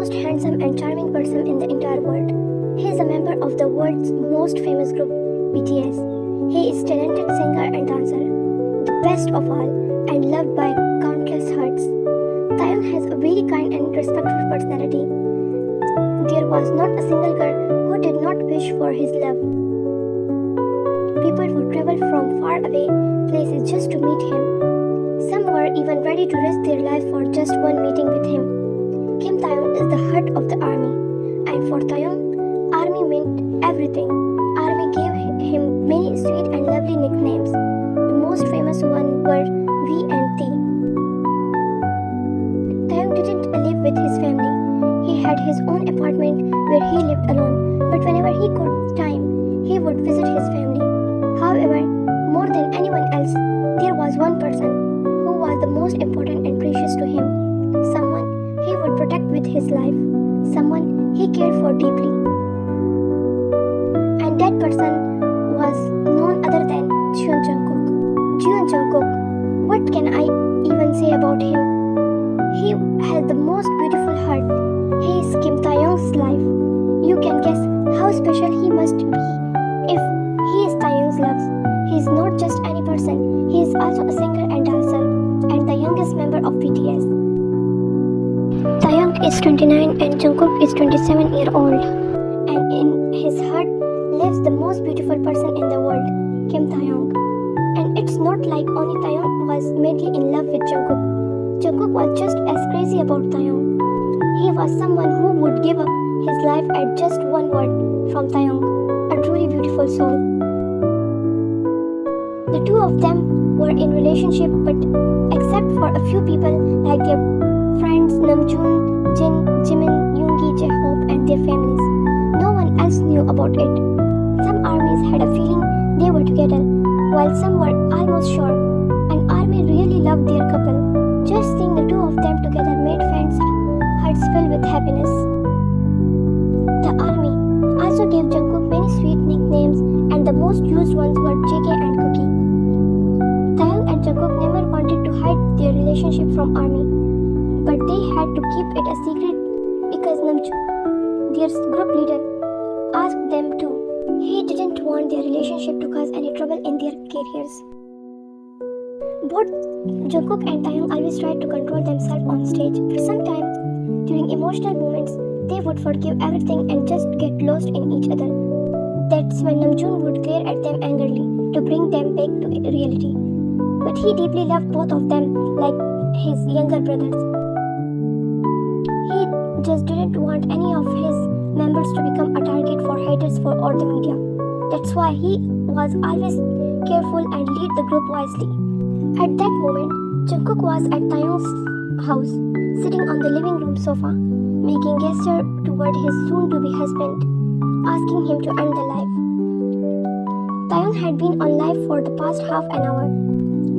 most handsome and charming person in the entire world. He is a member of the world's most famous group, BTS. He is a talented singer and dancer, the best of all, and loved by countless hearts. Taehyung has a very kind and respectful personality. There was not a single girl who did not wish for his love. People would travel from far away places just to meet him. Some were even ready to risk their life for just one meeting with him. Kim Taehyung is the heart of the army, and for Taehyung, army meant everything. Army gave him many sweet and lovely nicknames. The most famous ones were V and T. Taehyung didn't live with his family. He had his own apartment where he lived alone, but whenever he got time, he would visit his family. However, more than anyone else, there was one person who was the most important and precious to him, someone he would protect with his life, someone he cared for deeply. And that person was none other than Jungkook. Jungkook, what can I even say about him? He has the most beautiful heart. He is Kim Taehyung's life. You can guess how special he must be if he is Taehyung's love. He is not just any person. He is also a singer and dancer, and the youngest member of BTS. Taehyung is 29 and Jungkook is 27-year-old. And in his heart lives the most beautiful person in the world, Kim Taehyung. And it's not like only Taehyung was madly in love with Jungkook. Jungkook was just as crazy about Taehyung. He was someone who would give up his life at just one word from Taehyung, a truly beautiful soul. The two of them were in relationship, but except for a few people like their friends Namjoon, Jin, Jimin, Yoongi, J-Hope and their families, no one else knew about it. Some armies had a feeling they were together, while some were almost sure. An army really loved their couple. Just seeing the two of them together made fans' hearts fill with happiness. The army also gave Jungkook many sweet nicknames, and the most used ones were JK and Cookie. Taehyung and Jungkook never wanted to hide their relationship from army, but they had to keep it a secret because Namjoon, their group leader, asked them to. He didn't want their relationship to cause any trouble in their careers. Both Jungkook and Taehyung always tried to control themselves on stage, but sometimes, during emotional moments, they would forgive everything and just get lost in each other. That's when Namjoon would glare at them angrily to bring them back to reality. But he deeply loved both of them like his younger brothers. He just didn't want any of his members to become a target for haters or the media. That's why he was always careful and lead the group wisely. At that moment, Jungkook was at Taehyung's house, sitting on the living room sofa, making gesture toward his soon-to-be husband, asking him to end the live. Taehyung had been on live for the past half an hour.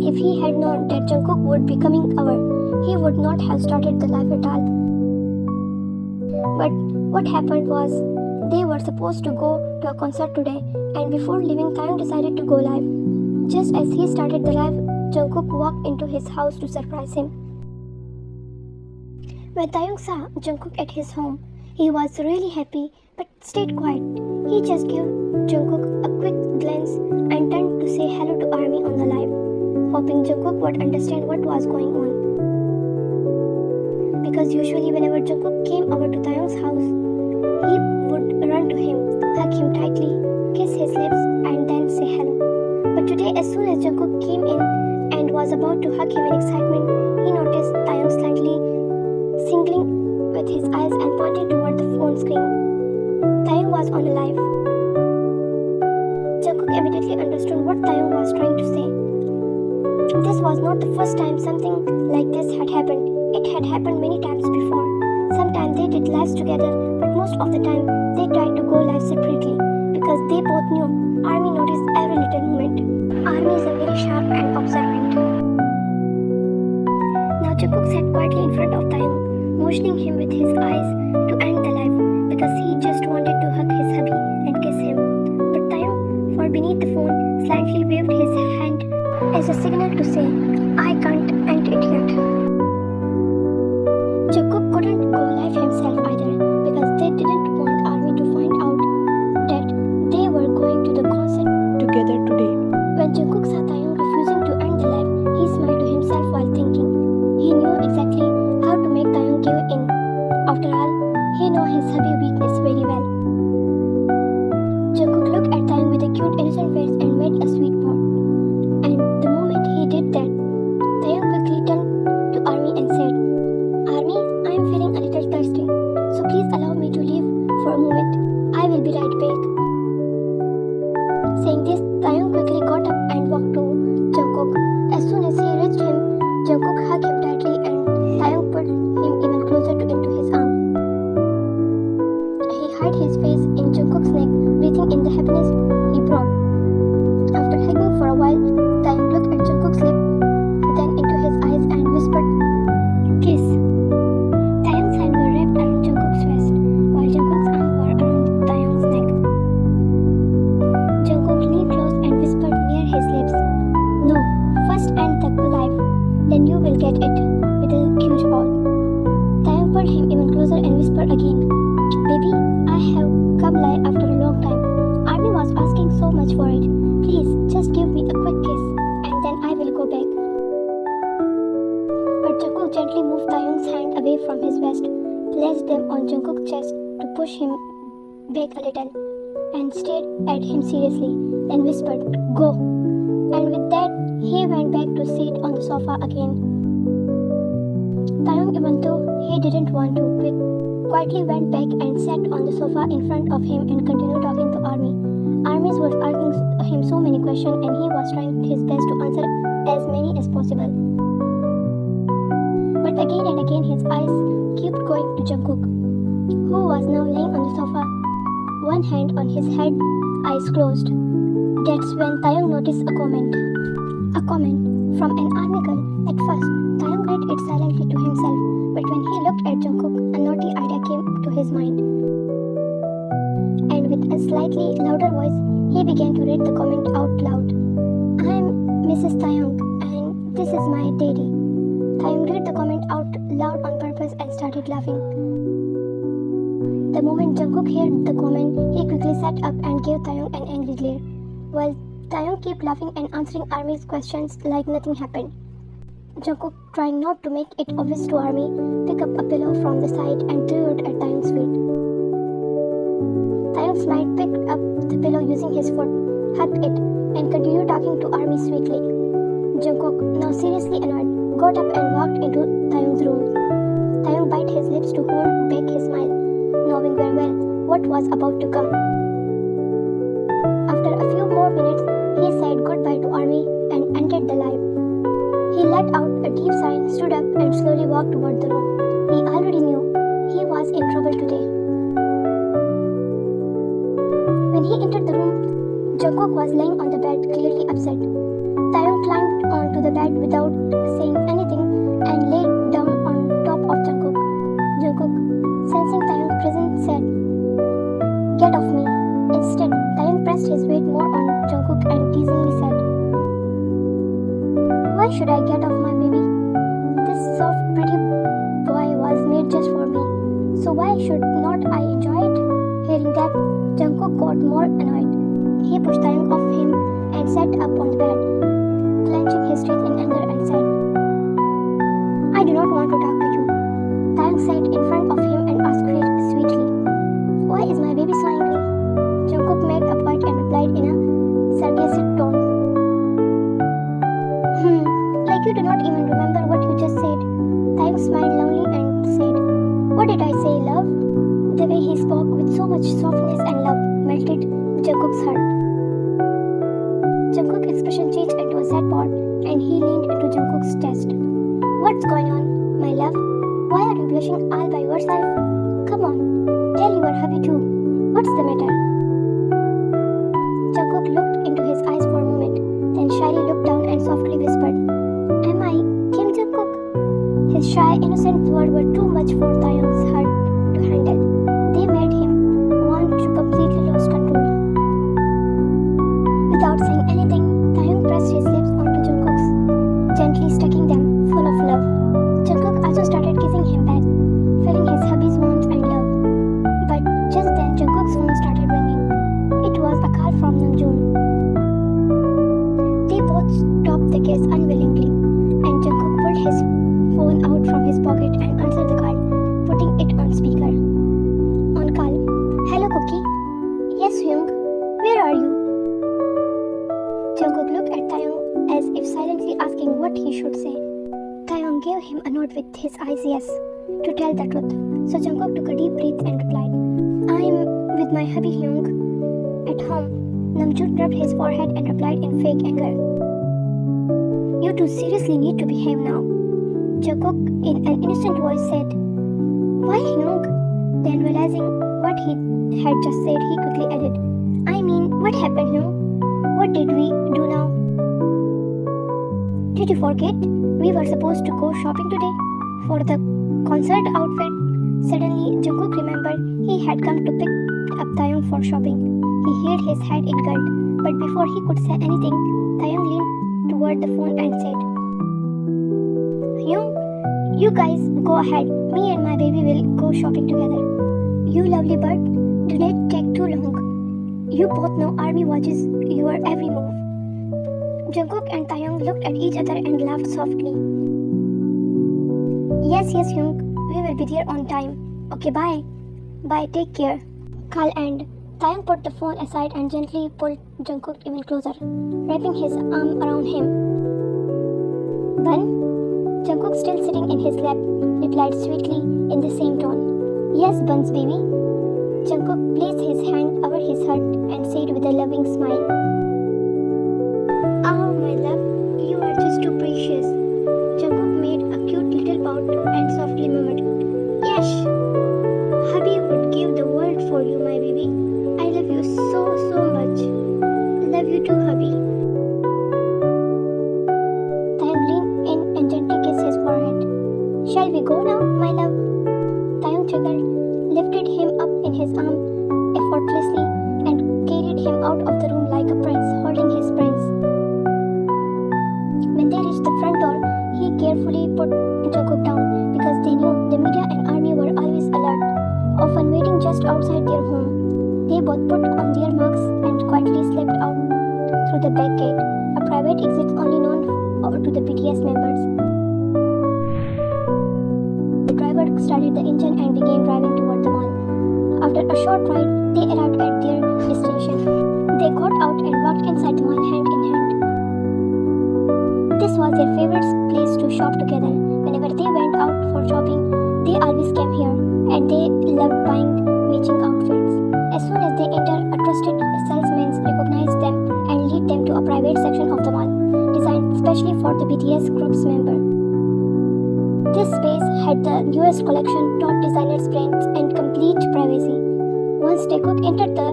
If he had known that Jungkook would be coming over, he would not have started the live at all. But what happened was, they were supposed to go to a concert today, and before leaving, Taehyung decided to go live. Just as he started the live, Jungkook walked into his house to surprise him. When Taehyung saw Jungkook at his home, he was really happy but stayed quiet. He just gave Jungkook a quick glance and turned to say hello to Army on the live, hoping Jungkook would understand what was going on. Because usually whenever Jungkook came over to Taehyung's house, he would run to him, hug him tightly, kiss his lips and then say hello. But today, as soon as Jungkook came in and was about to hug him in excitement, he noticed Taehyung slightly singling with his eyes and pointed toward the phone screen. Taehyung was on a live. Jungkook immediately understood what Taehyung was trying to say. This was not the first time something like this had happened. It had happened many times before. Sometimes they did lives together, but most of the time they tried to go live separately because they both knew Army noticed every little movement. Army is a very sharp and observant. Now Jungkook sat quietly in front of Taehyung, motioning him with his eyes to end the live because he just wanted to hug his hubby and kiss him. But Taehyung, from beneath the phone, slightly waved his hand as a signal to say, "I can't end it yet." Jungkook couldn't go live himself either. have come live after a long time. Army was asking so much for it. Please, just give me a quick kiss and then I will go back. But Jungkook gently moved Taehyung's hand away from his vest, placed them on Jungkook's chest to push him back a little, and stared at him seriously, then whispered, "Go." And with that, he went back to sit on the sofa again. Taehyung, even though he didn't want to, quietly went back and sat on the sofa in front of him and continued talking to Army. Army was asking him so many questions and he was trying his best to answer as many as possible. But again and again his eyes kept going to Jungkook, who was now laying on the sofa, one hand on his head, eyes closed. That's when Taehyung noticed a comment. A comment from an army girl. At first, Taehyung read it silently to himself, but when he looked at Jungkook, a naughty idea came to his mind. And with a slightly louder voice, he began to read the comment out loud. "I'm Mrs. Taehyung, and this is my daddy." Taehyung read the comment out loud on purpose and started laughing. The moment Jungkook heard the comment, he quickly sat up and gave Taehyung an angry glare, while Taehyung kept laughing and answering Army's questions like nothing happened. Jungkook, trying not to make it obvious to Army, picked up a pillow from the side and threw it at Taehyung's feet. Taehyung smiled, picked up the pillow using his foot, hugged it, and continued talking to Army sweetly. Jungkook, now seriously annoyed, got up and walked into Taehyung's room. Taehyung bit his lips to hold back his smile, knowing very well what was about to come. After a few more minutes, he said goodbye to Army and entered the live. He let out a deep sigh, stood up, and slowly walked toward the room. He already knew he was in trouble today. When he entered the room, Jungkook was laying on the bed, clearly upset. Taehyung climbed onto the bed without saying anything and lay down on top of Jungkook. Jungkook, sensing Taehyung's presence, said, "Get off me." Instead, Taehyung pressed his weight more on Jungkook and teasingly said, "Why should I get off my baby? This soft, pretty boy was made just for me, so why should not I enjoy it?" Hearing that, Jungkook got more annoyed. He pushed Taehyung off him and sat up on the bed, clenching his teeth in anger and said, "I do not want to talk to you." Taehyung sat in front of him and asked sweetly, "Why is my baby so angry?" Jungkook made a point and replied in a sarcastic tone, "Like you do not even remember what you just said." Taehyung smiled lovingly and said, "What did I say, love?" The way he spoke with so much softness and love melted Jungkook's heart. Jungkook's expression changed into a sad part and he leaned into Jungkook's chest. "What's going on, my love? Why are you blushing all by yourself? Come on, tell your hubby too. What's the matter?" Jungkook looked into his eyes for a moment, then shyly looked down and softly whispered, "Am I Kim Jungkook?" His shy, innocent words were too much for Taehyung's heart to handle. They made him want to completely lose control. Without saying anything, Taehyung pressed his lips onto Jungkook's, gently sucking them, full of love. Jungkook also started kissing him back, feeling his hubby's warmth and love. But just then Jungkook's phone started ringing. It was a call from Namjoon. They both stopped the kiss unwillingly, and Jungkook pulled his phone out from his pocket and answered the call, putting it on speaker. On call. "Hello, Cookie." "Yes, Hyung. Where are you?" Jungkook looked at Taehyung as if silently asking what he should say. Taehyung gave him a nod with his eyes yes, to tell the truth. So Jungkook took a deep breath and replied, "I'm with my hubby Hyung at home." Namjoon rubbed his forehead and replied in fake anger, "You two seriously need to behave now." Jungkook, in an innocent voice, said, "Why Hyung?" Then realizing what he had just said, he quickly added, "I mean, what happened, Hyung? What did we do now? Did you forget? We were supposed to go shopping today for the concert outfit." Suddenly, Jungkook remembered he had come to pick up Taehyung for shopping. He held his head in guilt, but before he could say anything, Taehyung leaned toward the phone and said, "Hyung, you guys go ahead. Me and my baby will go shopping together." "You lovely bird. Tonight take too long. You both know army watches your every move. Jungkook and Taehyung looked at each other and laughed softly. Yes, Hyung, we will be there on time. Okay, bye. Bye, take care. Carl and Taehyung put the phone aside and gently pulled Jungkook even closer, wrapping his arm around him. Bun? Jungkook, still sitting in his lap, replied sweetly in the same tone. Yes, Bun's baby. Jungkook placed his hand over his heart and said with a loving smile. Oh, my love, you are just too precious. Jungkook made a cute little pout and softly murmured, Yes, hubby would give the world for you, my baby. I love you so much. Love you too, hubby. Taehyung leaned in and gently kissed his forehead. Shall we go now, my love? Taehyung triggered, lifted him up in his arm effortlessly and carried him out of the room like a prince holding his prince. When they reached the front door, he carefully put Jungkook down because they knew the media and army were always alert, often waiting just outside their home. They both put on their masks and quietly slipped out through the back gate, a private exit only known to the BTS members. The driver started the engine and began driving toward the mall. After a short ride, they arrived at their destination. They got out and walked inside the mall hand in hand. This was their favorite place to shop together. Whenever they went out for shopping, they always came here, and they loved buying matching outfits. As soon as they entered, a trusted salesman recognized them and led them to a private section of the mall, designed specially for the BTS group's member. This space had the newest collection, top designers brands, and complete privacy. Once Taekook entered the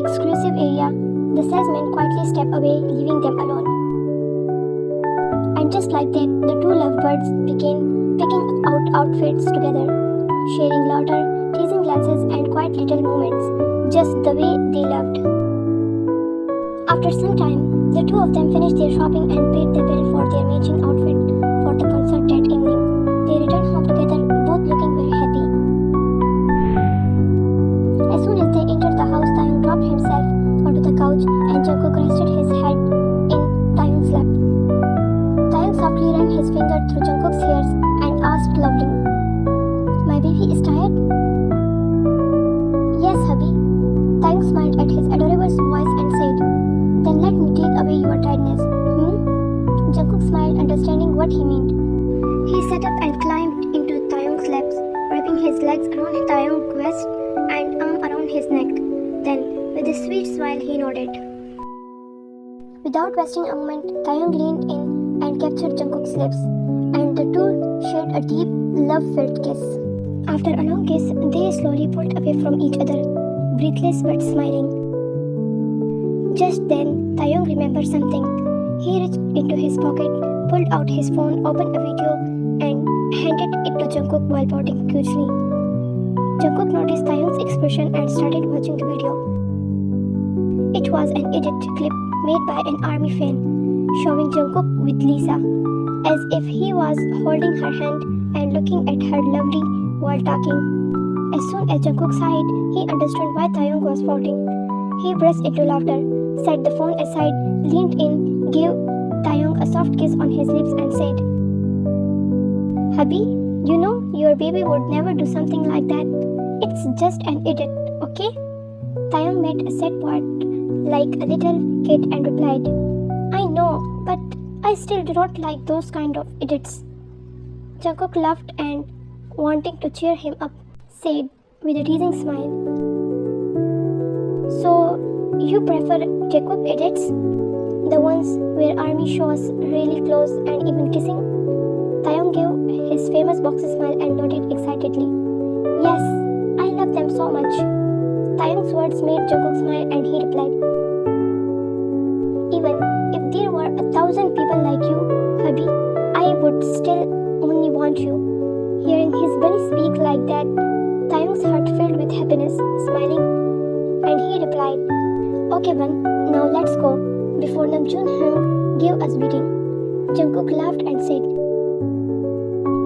exclusive area, the salesman quietly stepped away, leaving them alone. And just like that, the two lovebirds began picking out outfits together, sharing laughter, teasing glances, and quiet little moments, just the way they loved. After some time, the two of them finished their shopping and paid the bill for their matching outfit for the concert that evening. They returned home together, both looking very happy. As soon as they entered the house, Taehyung dropped himself onto the couch and Jungkook rested his head in Taehyung's lap. Taehyung softly ran his finger through Jungkook's hairs and asked lovingly, My baby is tired? Yes, hubby. Taehyung smiled at his adorable voice and said, Then let me take away your tiredness. Jungkook smiled, understanding what he meant. He sat up and climbed into Taehyung's laps, wrapping his legs around Taehyung's waist and arm around his neck. Then, with a sweet smile, he nodded. Without wasting a moment, Taehyung leaned in and captured Jungkook's lips, and the two shared a deep, love-filled kiss. After a long kiss, they slowly pulled away from each other, breathless but smiling. Just then, Taehyung remembered something. He reached into his pocket, pulled out his phone, opened a video, and handed it to Jungkook while pouting cutely. Jungkook noticed Taehyung's expression and started watching the video. It was an edit clip made by an army fan, showing Jungkook with Lisa, as if he was holding her hand and looking at her lovely while talking. As soon as Jungkook saw it, he understood why Taehyung was pouting. He burst into laughter, set the phone aside, leaned in, gave Taehyung a soft kiss on his lips and said, Hubby, you know your baby would never do something like that. It's just an edit, okay? Taehyung made a sad part like a little kid and replied, I know, but I still do not like those kind of edits. Jungkook laughed and, wanting to cheer him up, said with a teasing smile, So, you prefer Taekook edits? The ones where army shows really close and even kissing? Taehyung gave his famous boxy smile and nodded excitedly. Yes, I love them so much. Taehyung's words made Jungkook smile and he replied, Even if there were 1,000 people like you, hubby, I would still only want you. Hearing his bunny speak like that, Taehyung's heart filled with happiness, smiling, and he replied, Okay, Bun, now let's go, before Namjoon Hyung gave us beating. Jungkook laughed and said,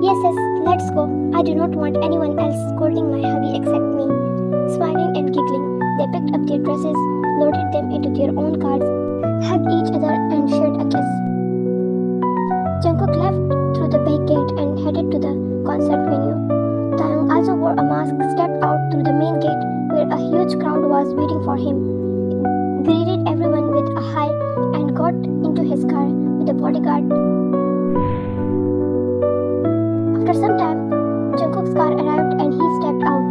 Yes, let's go. I do not want anyone else scolding my hubby except me. Smiling and giggling, they picked up their dresses, loaded them into their own cars, hugged each other and shared a kiss. Jungkook left through the back gate and headed to the concert venue. Taehyung also wore a mask, stepped out through the main gate where a huge crowd was waiting for him, greeted everyone with a hi and got into his car with a bodyguard. After some time, Jungkook's car arrived and he stepped out.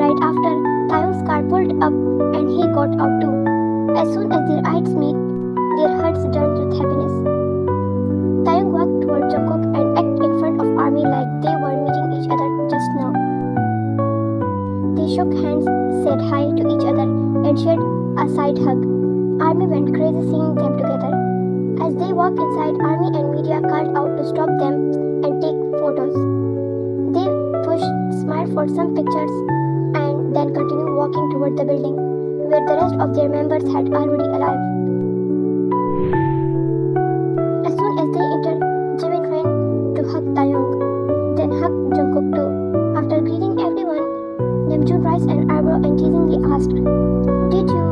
Right after, Taehyung's car pulled up and he got out too. As soon as their eyes met, their hearts danced with happiness. Taehyung walked toward Jungkook and acted in front of army like they were meeting each other just now. They shook hands, said hi to each other, and shared a side hug. Army went crazy seeing them together. As they walked inside, army and media called out to stop them and take photos. They pushed, smiled for some pictures, and then continued walking toward the building, where the rest of their members had already arrived. As soon as they entered, Jimin ran to hug Taehyung, then hugged Jungkook too. After greeting everyone, Namjoon raised an eyebrow and teasingly asked, "Did you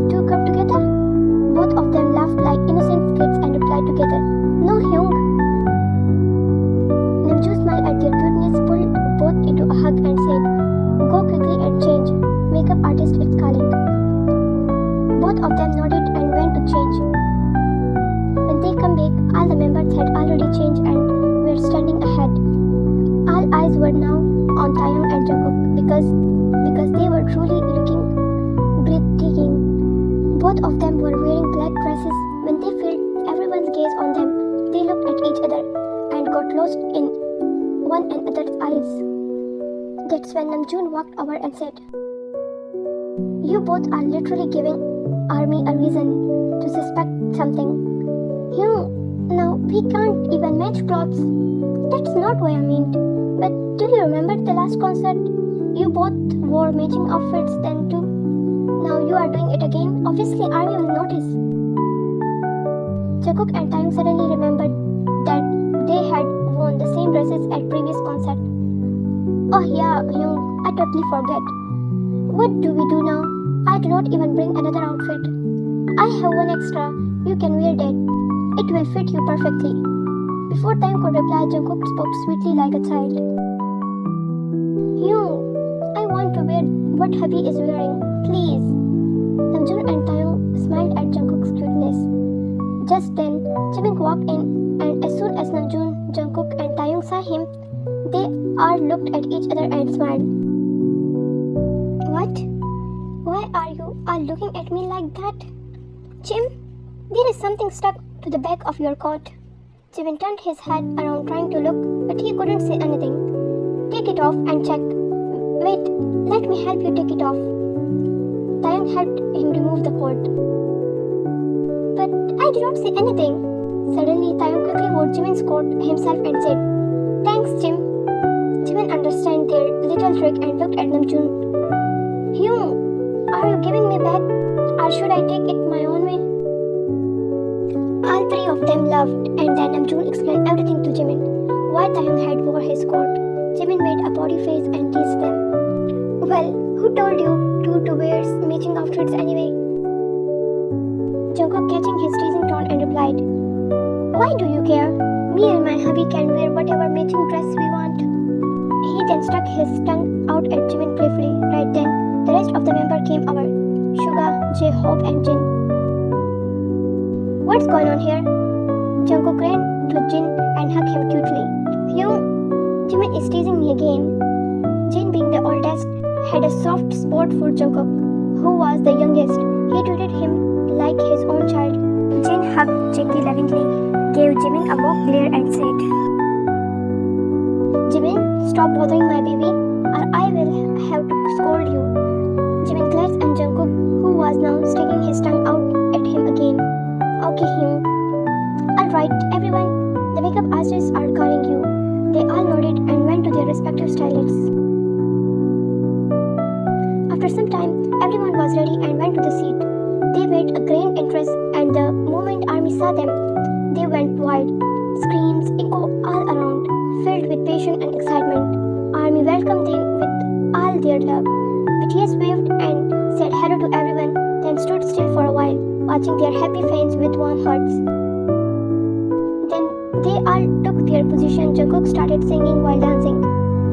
two come together?" Both of them laughed like innocent kids and replied together, "No, Hyung." Namjoon smiled at their cuteness, pulled both into a hug and said, "Go quickly and change. Makeup artist is calling." Both of them nodded and went to change. When they come back, all the members had already changed and were standing ahead. All eyes were now on Taehyung and Jungkook because they were truly looking breathtaking. Both of them were wearing black dresses. When they felt everyone's gaze on them, they looked at each other and got lost in one another's eyes. That's when Namjoon walked over and said, "You both are literally giving army a reason to suspect something. Hyung, now we can't even match clothes." "That's not what I meant. But do you remember the last concert? You both wore matching outfits then too. Now you are doing it again. Obviously army will notice." Taekook and Taehyung suddenly remembered that they had worn the same dresses at previous concert. "Oh yeah, Hyung, I totally forget. What do we do now? I do not even bring another outfit. I have one extra. You can wear that. It will fit you perfectly." Before Taehyung could reply, Jungkook spoke sweetly like a child. "Hyung, I want to wear what hubby is wearing. Please." Namjoon and Taehyung smiled at Jungkook's cuteness. Just then, Jimin walked in, and as soon as Namjoon, Jungkook, and Taehyung saw him, they all looked at each other and smiled. "What? Why are you all looking at me like that?" "Jim, there is something stuck to the back of your coat." Jimin turned his head around trying to look, but he couldn't say anything. "Take it off and check." "Wait, let me help you take it off." Taehyung helped him remove the coat. "But I did not see anything." Suddenly, Taehyung quickly wore Jimin's coat himself and said, "Thanks, Jim." Jimin understood their little trick and looked at Namjoon. "Hyung, are you giving me back, or should I take it my own way?" All three of them laughed, and then Namjoon explained everything to Jimin. Why Taehyung had wore his coat. Jimin made a body face and teased them. "Well, who told you two to wear matching outfits anyway?" Jungkook catching his teasing tone and replied, "Why do you care? Me and my hubby can wear whatever matching dress we want." He then stuck his tongue out at Jimin playfully. Right then, the rest of the members came over. Suga, J-Hope and Jin. "What's going on here?" Jungkook ran to Jin and hugged him cutely. "Hyung, Jimin is teasing me again." Jin, being the oldest, had a soft spot for Jungkook, who was the youngest. He treated him like his own child. Jin hugged Jackie lovingly, gave Jimin a mock glare and said, "Jimin, stop bothering my baby, or I will have to scold you." Jimin glanced at Jungkook, who was now sticking his tongue out at him again. "Okay, Hyung. Alright, everyone, the makeup artists are calling you." They all nodded and went to their respective stylists. After some time, everyone was ready and went to the seat. They made a great interest, and the moment army saw them, they went wild. Screams echo all around, filled with passion and excitement. Army welcomed them with all their love. BTS watching their happy fans with warm hearts. Then they all took their position. Jungkook started singing while dancing,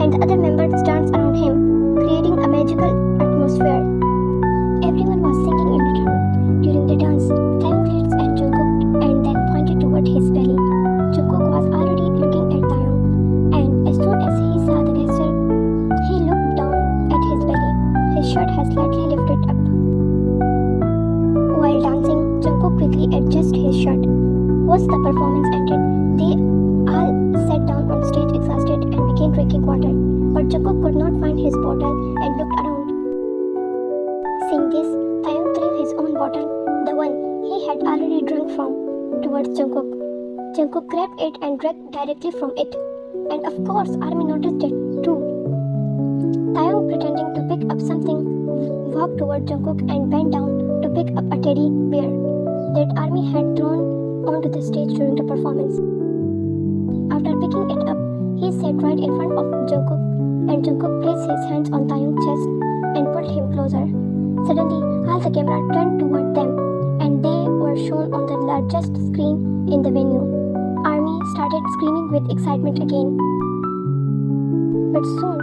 and the other members danced around him, creating a magical atmosphere. Everyone was singing in return. During the dance, Taehyung glanced at Jungkook and then pointed toward his belly. Jungkook was already looking at Taehyung, and as soon as he saw the gesture, he looked down at his belly. His shirt had slightly lifted up. While dancing, Jungkook quickly adjusted his shirt. Once the performance ended, they all sat down on stage exhausted and began drinking water. But Jungkook could not find his bottle and looked around. Seeing this, Taehyung threw his own bottle, the one he had already drunk from, towards Jungkook. Jungkook grabbed it and drank directly from it. And of course, Army noticed it too. Taehyung, pretending to pick up something, walked toward Jungkook and bent down to pick up a teddy bear that Army had thrown onto the stage during the performance. After picking it up, he sat right in front of Jungkook, and Jungkook placed his hands on Taehyung's chest and pulled him closer. Suddenly, all the camera turned toward them, and they were shown on the largest screen in the venue. Army started screaming with excitement again. But soon,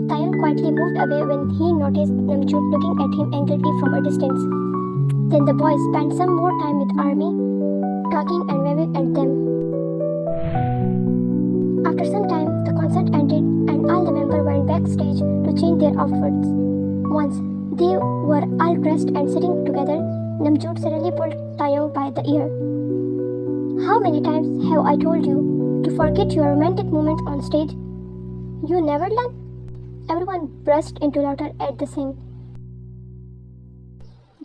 Taehyung quietly moved away when he noticed Namjoon looking at him angrily from a distance. Then the boys spent some more time with Army, talking and waving at them. After some time, the concert ended and all the members went backstage to change their outfits. Once they were all dressed and sitting together, Namjoon suddenly pulled Taehyung by the ear. "How many times have I told you to forget your romantic moments on stage? You never learn?" Everyone burst into laughter at the same.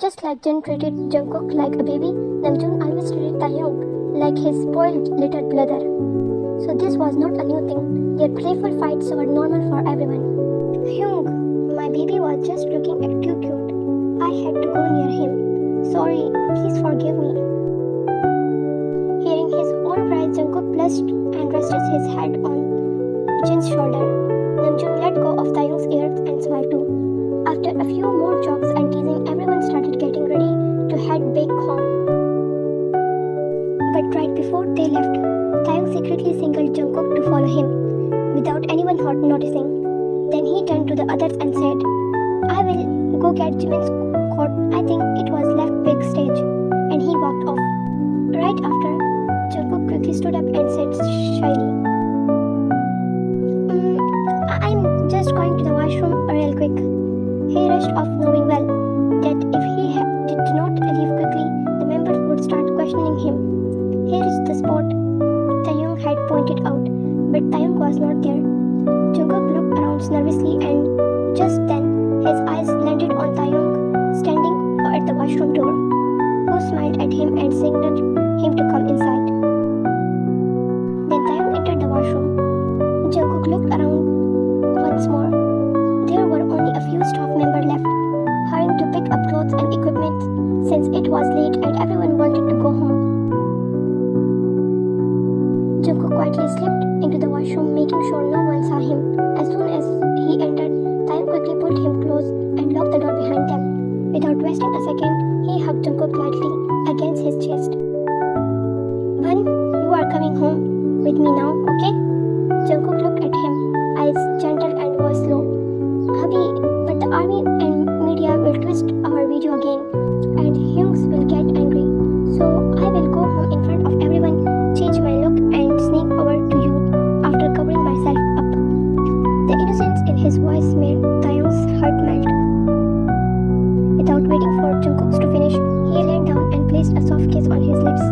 Just like Jin treated Jungkook like a baby, Namjoon always treated Taehyung like his spoiled little brother. So this was not a new thing. Their playful fights were normal for everyone. "Hyung, my baby was just looking at you cute. I had to go near him. Sorry, please forgive me." Hearing his own cries, Jungkook blushed and rested his head on Jin's shoulder. Namjoon let go of Taehyung's ears and smiled too. After a few more jokes and teasing, everyone started getting ready to head back home. But right before they left, Taehyung secretly signaled Jungkook to follow him, without anyone noticing. Then he turned to the others and said, "I will go get Jimin's coat. I think it was left backstage." And he walked off. Right after, Jungkook quickly stood up and said shyly, "I'm just going to the washroom real quick." He rushed off, knowing well that if he did not leave quickly, the members would start questioning him. He reached the spot Taehyung had pointed out, but Taehyung was not there. Jungkook looked around nervously, and just then his eyes landed on Taehyung standing at the washroom door, who smiled at him and signaled him to come inside. Then Taehyung entered the washroom. Jungkook looked around once more. There were only a few staff members left, hurrying to pick up clothes and equipment since it was late and everyone wanted to go home. Jungkook quietly slipped into the washroom, making sure no one saw him. As soon as he entered, Taehyung quickly pulled him close and locked the door behind them. Without wasting a second, he hugged Jungkook lightly against his chest. "Bun, you are coming home with me now, okay?" Jungkook looked at him, eyes gentle and voice low. "Hubby, but the army and media will twist our video again, and Hyungs will get angry. So I will go home in front of everyone, change my look, and sneak over to you after covering myself up." The innocence in his voice made Taehyung's heart melt. Without waiting for Jungkook to finish, he leaned down and placed a soft kiss on his lips.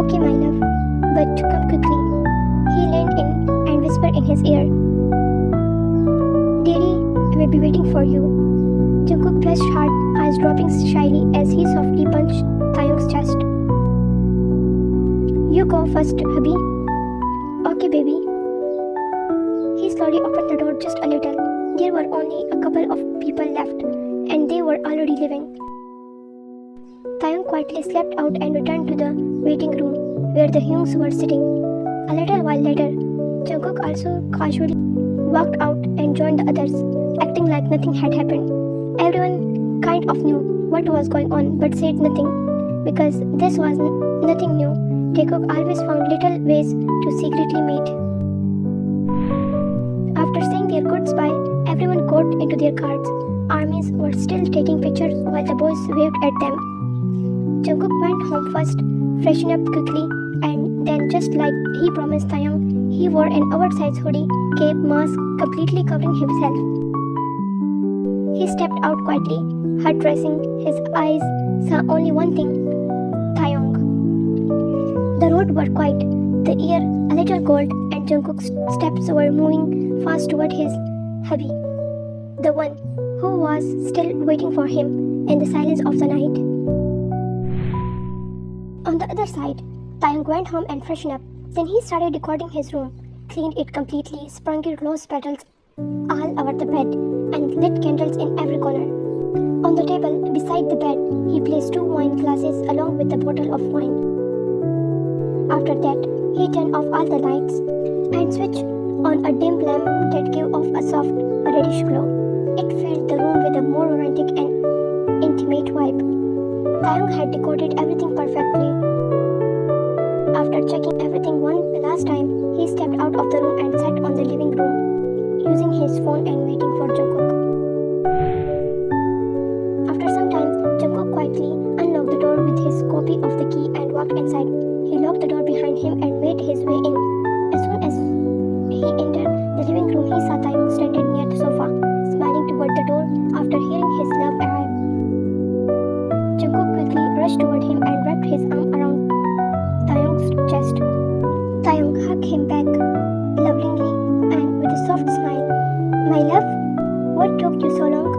"Okay, my love, but come quickly." He leaned in and whispered in his ear, "Daddy will be waiting for you." Jungkook blushed hard, eyes dropping shyly as he softly punched Taehyung's chest. "You go first, hubby." "Okay, baby." He slowly opened the door just a little. There were only a couple of people left, and they were already leaving. Taehyung quietly slept out and returned to the waiting room, where the Hyungs were sitting. A little while later, Jungkook also casually walked out and joined the others, acting like nothing had happened. Everyone kind of knew what was going on but said nothing. because this was nothing new. Taekook always found little ways to secretly meet. After saying their goodbye, everyone got into their cars. Armies were still taking pictures while the boys waved at them. Jungkook went home first, freshened up quickly, and then just like he promised Taehyung, he wore an oversized hoodie, cape, mask, completely covering himself. He stepped out quietly, heart racing. His eyes saw only one thing: Taehyung. The road was quiet, the air a little cold, and Jungkook's steps were moving fast toward his hubby, the one who was still waiting for him in the silence of the night. On the other side, Taehyung went home and freshened up. Then he started decorating his room, cleaned it completely, sprinkled rose petals all over the bed, and lit candles in every corner. On the table beside the bed, he placed 2 wine glasses along with a bottle of wine. After that, he turned off all the lights and switched on a dim lamp that gave off a soft, reddish glow. It filled the room with a more romantic and intimate vibe. Taehyung had decorated everything perfectly. After checking everything one last time, he stepped out of the room and sat on the living room, using his phone and waiting for Jungkook. After some time, Jungkook quietly unlocked the door with his copy of the key and walked inside. He locked the door behind him and made his way in. As soon as he entered the living room, he saw Taehyung standing near the sofa, smiling toward the door after hearing his love arrive. Jungkook quickly rushed toward him and wrapped his arm around Taehyung's chest. Taehyung hugged him back lovingly and with a soft smile. "My love, what took you so long?"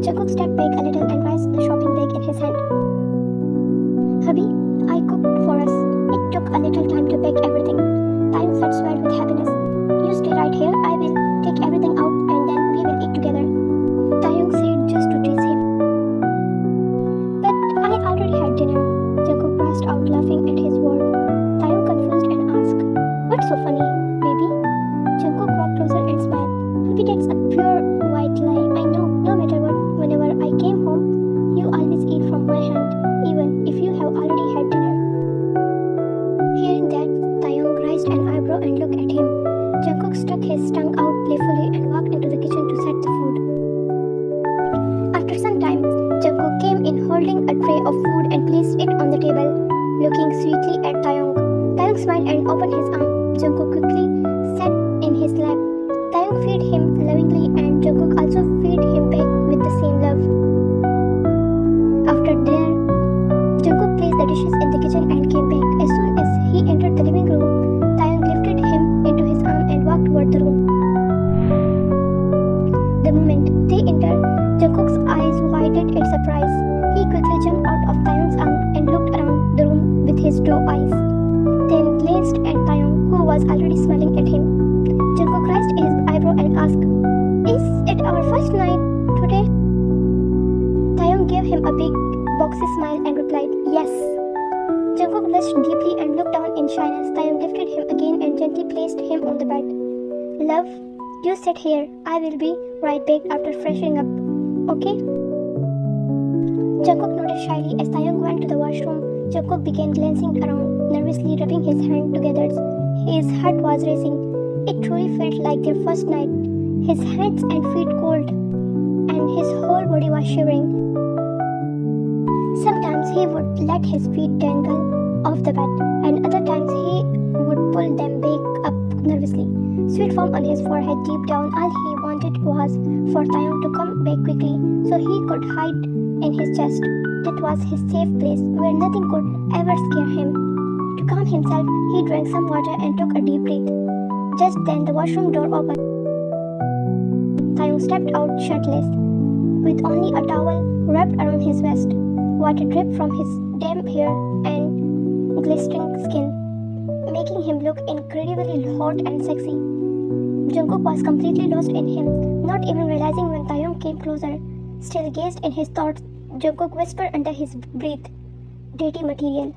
Jungkook stepped back a little and raised the shopping bag in his hand. "Hubby, I cooked for us. It took a little time to pack everything." Taehyung's heart swelled with happiness. "You stay right here. I will take everything out and then we will eat together," Taehyung said just to tease him. "But I already had dinner." Jungkook burst out laughing at his word. Taehyung confused and asked, "What's so funny, baby?" Jungkook walked closer and smiled. "Hubby, that's a pure white lie. I know, no matter what, whenever I came home, you always eat from my hand, even if you have already had dinner." Hearing that, Taehyung raised an eyebrow and looked at him. Jungkook stuck his tongue out playfully and walked into the kitchen to set the food. After some time, Jungkook came in holding a tray of food and placed it on the table, looking sweetly at Taehyung. Taehyung smiled and opened his arm. Jungkook quickly sat in his lap. Taehyung fed him lovingly and Jungkook also fed him back with the same love. After dinner, Jungkook placed the dishes in the kitchen and came back. As soon as he entered the living room, Taehyung lifted him into his arm and walked toward the room. The moment they entered, Jungkook's eyes widened in surprise. He quickly jumped out of Taehyung's arm and looked around the room with his doe eyes, then glanced at Taehyung, who was already smiling at him. Jungkook raised his eyebrow and asked, "Is it our first night today?" Taehyung gave him a big, boxy smile and replied, "Yes." Jungkook blushed deeply and looked down in shyness. Taehyung lifted him again and gently placed him on the bed. "Love, you sit here. I will be right back after freshening up, okay?" Jungkook nodded shyly as Taehyung went to the washroom. Jungkook began glancing around, nervously rubbing his hands together. His heart was racing. It truly felt like their first night. His hands and feet cold, and his whole body was shivering. Sometimes he would let his feet dangle off the bed, and other times he would pull them back up nervously. Sweat formed on his forehead. Deep down, all he wanted was for Taehyung to come back quickly so he could hide in his chest. That was his safe place where nothing could ever scare him. To calm himself, he drank some water and took a deep breath. Just then, the washroom door opened. Taehyung stepped out shirtless, with only a towel wrapped around his waist. Water dripped from his damp hair and glistening skin, making him look incredibly hot and sexy. Jungkook was completely lost in him, not even realizing when Taehyung came closer. Still gazed in his thoughts, Jungkook whispered under his breath, "Dirty material."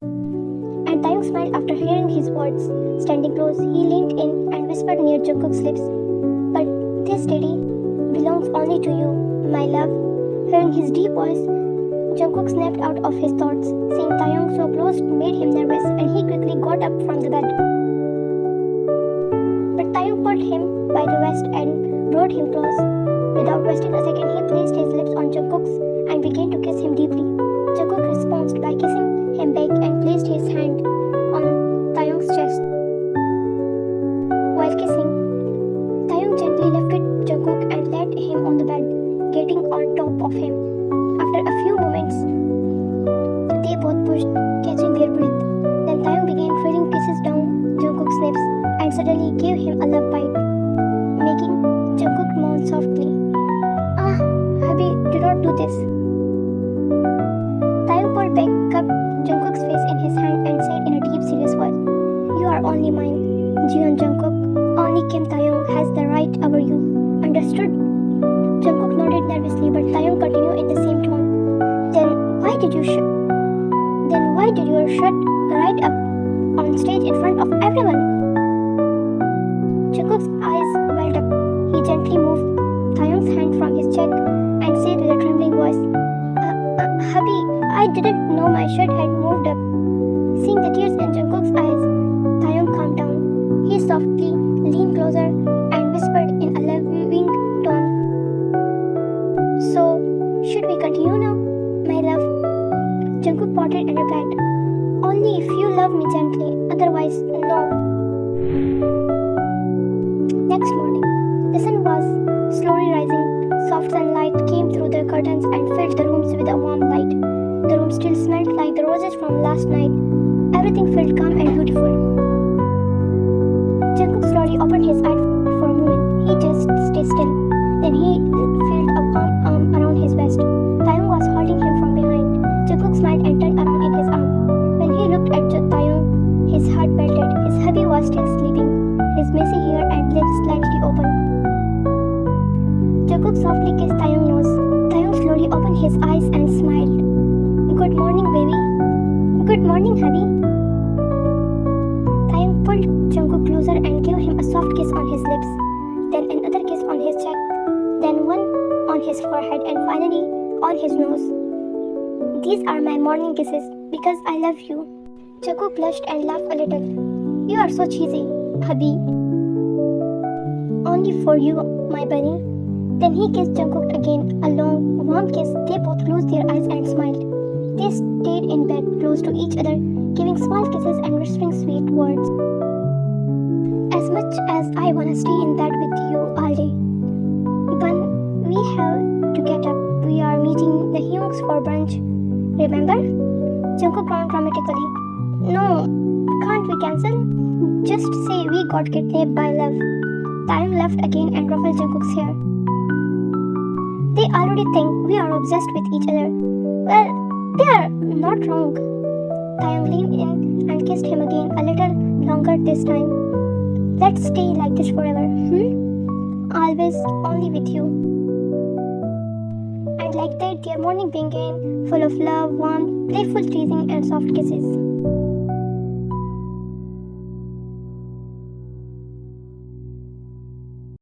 And Taehyung smiled after hearing his words. Standing close, he leaned in and whispered near Jungkook's lips, "But this teddy belongs only to you, my love." Hearing his deep voice, Jungkook snapped out of his thoughts. Seeing Taehyung so close made him nervous and he quickly got up from the bed. But Taehyung pulled him by the waist and brought him close. Without wasting a second, he placed his lips on Jungkook's and began to kiss him deeply. Jungkook responded by kissing him back and placed his hand on Taehyung's chest. While kissing, Taehyung gently lifted Jungkook and laid him on the bed, getting on top of him. After a few moments, they both pushed, catching their breath. Then Taehyung began trailing kisses down Jungkook's lips and suddenly gave him a love bite, making Jungkook moan softly. Ah, hubby, do not do this. Taehyung pulled back up Jungkook's face in his hand and said in a deep, serious voice, "You are only mine, Jiyeon Jungkook. Only Kim Taehyung has the right over you. Understood?" Jungkook nodded nervously, but Taehyung continued in the same tone. Then why did you shut right up on stage in front of everyone? Jungkook's eyes welled up. He gently moved Taehyung's hand from his cheek and said with a trembling voice, "Hubby, I didn't know my shirt had moved up." Seeing the tears in Jungkook's eyes, Taehyung calmed down. He softly leaned closer and whispered in a loving tone, "So, should we continue now, my love?" Jungkook nodded and replied, "Only if you love me gently, otherwise, no." Next morning, the sun was slowly rising. Soft sunlight came through the curtains and filled the rooms with a warm light. The room still smelled like the roses from last night. Everything felt calm and beautiful. Jungkook slowly opened his eyes for a moment. He just stayed still. Then he felt a warm arm around his waist. Taehyung was holding him from behind. Jungkook smiled and turned around in his arm. When he looked at Taehyung, his heart melted. His hubby was still sleeping, his messy hair and lips slightly open. Taekook softly kissed Taehyung's nose. Taehyung slowly opened his eyes and smiled. "Good morning, baby." "Good morning, hubby." Taehyung pulled Jungkook closer and gave him a soft kiss on his lips, then another kiss on his cheek, then one on his forehead and finally on his nose. "These are my morning kisses because I love you." Jungkook blushed and laughed a little. "You are so cheesy, hubby." "Only for you, my bunny." Then he kissed Jungkook again, a long, warm kiss. They both closed their eyes and smiled. They stayed in bed close to each other, giving small kisses and whispering sweet words. "As much as I wanna stay in bed with you all day, but we have to get up. We are meeting the Hyungs for brunch. Remember?" Jungkook frowned dramatically. "No, can't we cancel? Just say we got kidnapped by love." Taehyung laughed again and ruffled Jungkook's hair. "They already think we are obsessed with each other. Well, they are not wrong." Taehyung leaned in and kissed him again, a little longer this time. "Let's stay like this forever, Always, only with you." And like that, their morning began, full of love, warmth, playful teasing, and soft kisses.